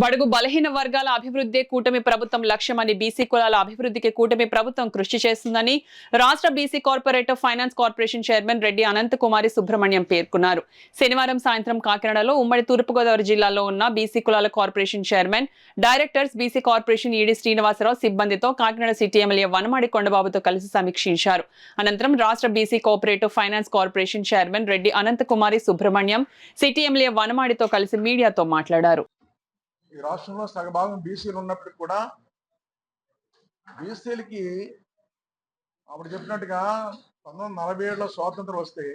బడుగు బలహీన వర్గాల అభివృద్ధి కూటమి ప్రభుత్వం లక్ష్యమని బీసీ కులాల అభివృద్ధికి కూటమి ప్రభుత్వం కృషి చేస్తుందని రాష్ట్ర BC cooperative finance corporation chairman Reddy Anantakumari Subrahmanyam పేర్కొన్నారు. శనివారం సాయంత్రం కాకినాడలో ఉమ్మడి తూర్పుగోదావరి జిల్లాలో ఉన్న బీసీ కులాల corporation chairman, directors, BC corporation ED Srinivasarao సిబ్బందితో కాకినాడ సిటీ ఎమ్మెల్యే వనమాడి కొండబాబుతో కలిసి సమీక్షించారు. అనంతరం రాష్ట్ర BC cooperative finance corporation chairman Reddy Anantakumari Subrahmanyam city MLA వనమాడితో కలిసి మీడియాతో మాట్లాడారు. ఈ రాష్ట్రంలో సగభాగం బీసీలు ఉన్నప్పటికీ కూడా బీసీలకి అప్పుడు చెప్పినట్టుగా 1947లో స్వాతంత్రం వస్తే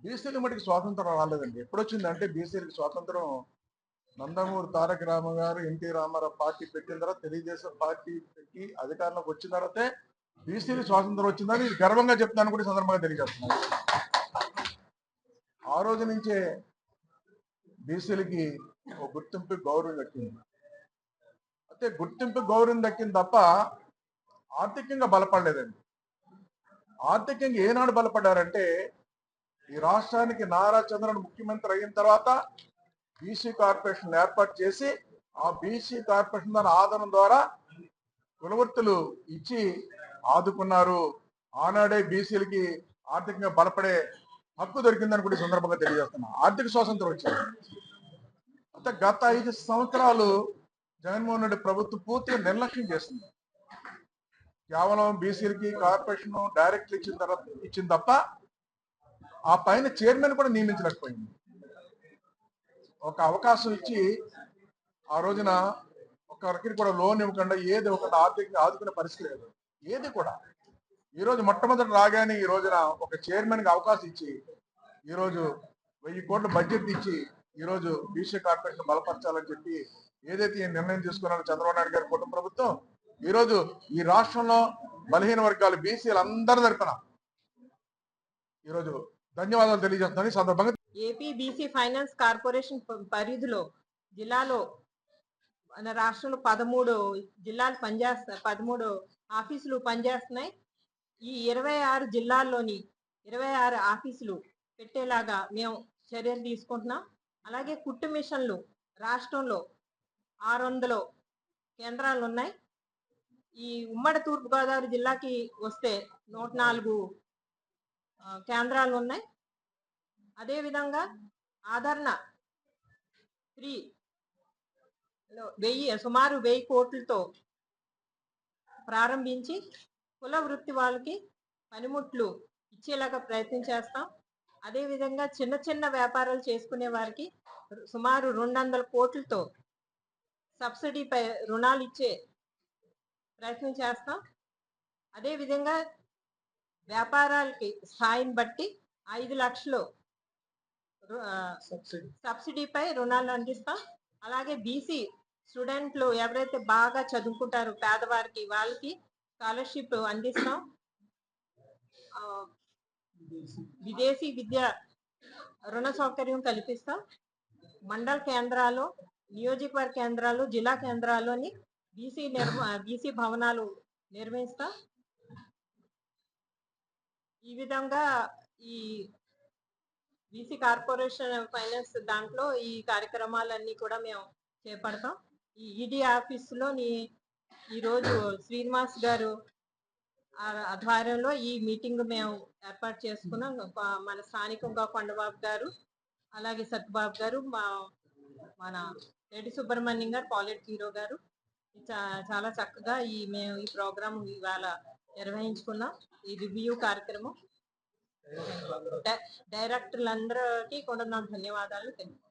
బీసీల మటుకు స్వాతంత్రం రాలేదండి. ఎప్పుడొచ్చిందంటే బీసీలకి స్వాతంత్రం నందమూరి తారక రామ గారు, ఎన్టీ రామారావు పార్టీ పెట్టిన తర్వాత, తెలుగుదేశం పార్టీ పెట్టి అధికారంలోకి వచ్చిన తర్వాతే బీసీలకు స్వాతంత్రం వచ్చిందని ఇది గర్వంగా చెప్తాను కూడా సందర్భంగా తెలియజేస్తున్నాను. ఆ రోజు నుంచే బీసీలకి ఒక గుర్తింపు, గౌరవం దక్కింది. అయితే గుర్తింపు, గౌరవం దక్కింది తప్ప ఆర్థికంగా బలపడలేదండి. ఆర్థికంగా ఏనాడు బలపడ్డారంటే ఈ రాష్ట్రానికి నారా చంద్రబాబు ముఖ్యమంత్రి అయిన తర్వాత బీసీ కార్పొరేషన్ ఏర్పాటు చేసి ఆ బీసీ కార్పొరేషన్ దాని ఆదరణ ద్వారా కులవృత్తులు ఇచ్చి ఆదుకున్నారు. ఆనాడే బీసీలకి ఆర్థికంగా బలపడే హక్కు దొరికిందని కూడా సందర్భంగా తెలియజేస్తున్నా. ఆర్థిక స్వాతంత్రం వచ్చింది. అంటే గత 5 సంవత్సరాలు జగన్మోహన్ రెడ్డి ప్రభుత్వం పూర్తిగా నిర్లక్ష్యం చేస్తుంది. కేవలం బీసీలకి కార్పొరేషన్ డైరెక్ట్లు ఇచ్చిన తప్ప ఆ పైన చైర్మన్ కూడా నియమించలేకపోయింది. ఒక అవకాశం ఇచ్చి ఆ రోజున ఒకరికి కూడా లోన్ ఇవ్వకుండా, ఏది ఒక ఆర్థికంగా ఆదుకునే పరిస్థితి లేదు. ఏది కూడా ఈరోజు మొట్టమొదటి రాగానే ఈ రోజున ఒక చైర్మన్ కి అవకాశం ఇచ్చి ఈరోజు 1000 కోట్ల బడ్జెట్ ఇచ్చి ఈరోజు బీసీ కార్పొరేషన్ బలపరచాలని చెప్పి ఏదైతే ఈ నిర్ణయం తీసుకున్నారో చంద్రబాబు నాయుడు గారి కుటుంబ ప్రభుత్వం, ఈరోజు ఈ రాష్ట్రంలో బలహీన వర్గాలు బీసీలందరి తరపున ఈరోజు ధన్యవాదాలు తెలియజేస్తున్నాను. ఈ సందర్భంగా ఏపీ బీసీ ఫైనాన్స్ కార్పొరేషన్ పరిధిలో జిల్లాలో మన రాష్ట్రంలో 13 జిల్లాలు పనిచేస్తాయి, 13 ఆఫీసులు పనిచేస్తున్నాయి. ఈ 26 జిల్లాల్లోని 26 ఆఫీసులు పెట్టేలాగా మేము చర్యలు తీసుకుంటున్నాం. అలాగే కుట్టు మిషన్లు రాష్ట్రంలో 600 కేంద్రాలు ఉన్నాయి. ఈ ఉమ్మడి తూర్పుగోదావరి జిల్లాకి వస్తే 104 కేంద్రాలు ఉన్నాయి. అదేవిధంగా ఆదరణ 3 సుమారు 1000 కోట్లతో ప్రారంభించి కుల వృత్తి వాళ్ళకి పనిముట్లు ఇచ్చేలాగా ప్రయత్నం చేస్తాం. అదేవిధంగా చిన్న చిన్న వ్యాపారాలు చేసుకునే వారికి సుమారు 200 కోట్లతో సబ్సిడీపై రుణాలు ఇచ్చే ప్రయత్నం చేస్తాం. అదేవిధంగా వ్యాపారాలకి స్థాయిని బట్టి 5 లక్షలు సబ్సిడీపై రుణాలు అందిస్తాం. అలాగే బీసీ స్టూడెంట్లు ఎవరైతే బాగా చదువుకుంటారో పేదవారికి వాళ్ళకి స్కాలర్షిప్ అందిస్తాం. విదేశీ విద్య రుణ సౌకర్యం కల్పిస్తాం. మండల కేంద్రాలు, నియోజకవర్గ కేంద్రాలు, జిల్లా కేంద్రాల్లోని బీసీ భవనాలు నిర్వహిస్తాం. ఈ విధంగా ఈ బీసీ కార్పొరేషన్ ఫైనాన్స్ దాంట్లో ఈ కార్యక్రమాలన్నీ కూడా మేము చేపడతాం. ఈ ఈడీ ఆఫీసులోని ఈరోజు శ్రీనివాస్ గారు ఆధ్వర్యంలో ఈ మీటింగ్ మేము ఏర్పాటు చేసుకున్నాం. మన స్థానికంగా కొండబాబు గారు, అలాగే సత్యబాబు గారు, మన రెడ్డి సుబ్రహ్మణ్యం గారు, పాలిట్ హీరో గారు చాలా చక్కగా మేము ఈ ప్రోగ్రామ్ ఇవాళ నిర్వహించుకున్నాం. ఈ రివ్యూ కార్యక్రమం డైరెక్టర్లందరికీ కూడా నా ధన్యవాదాలు తెలుపు.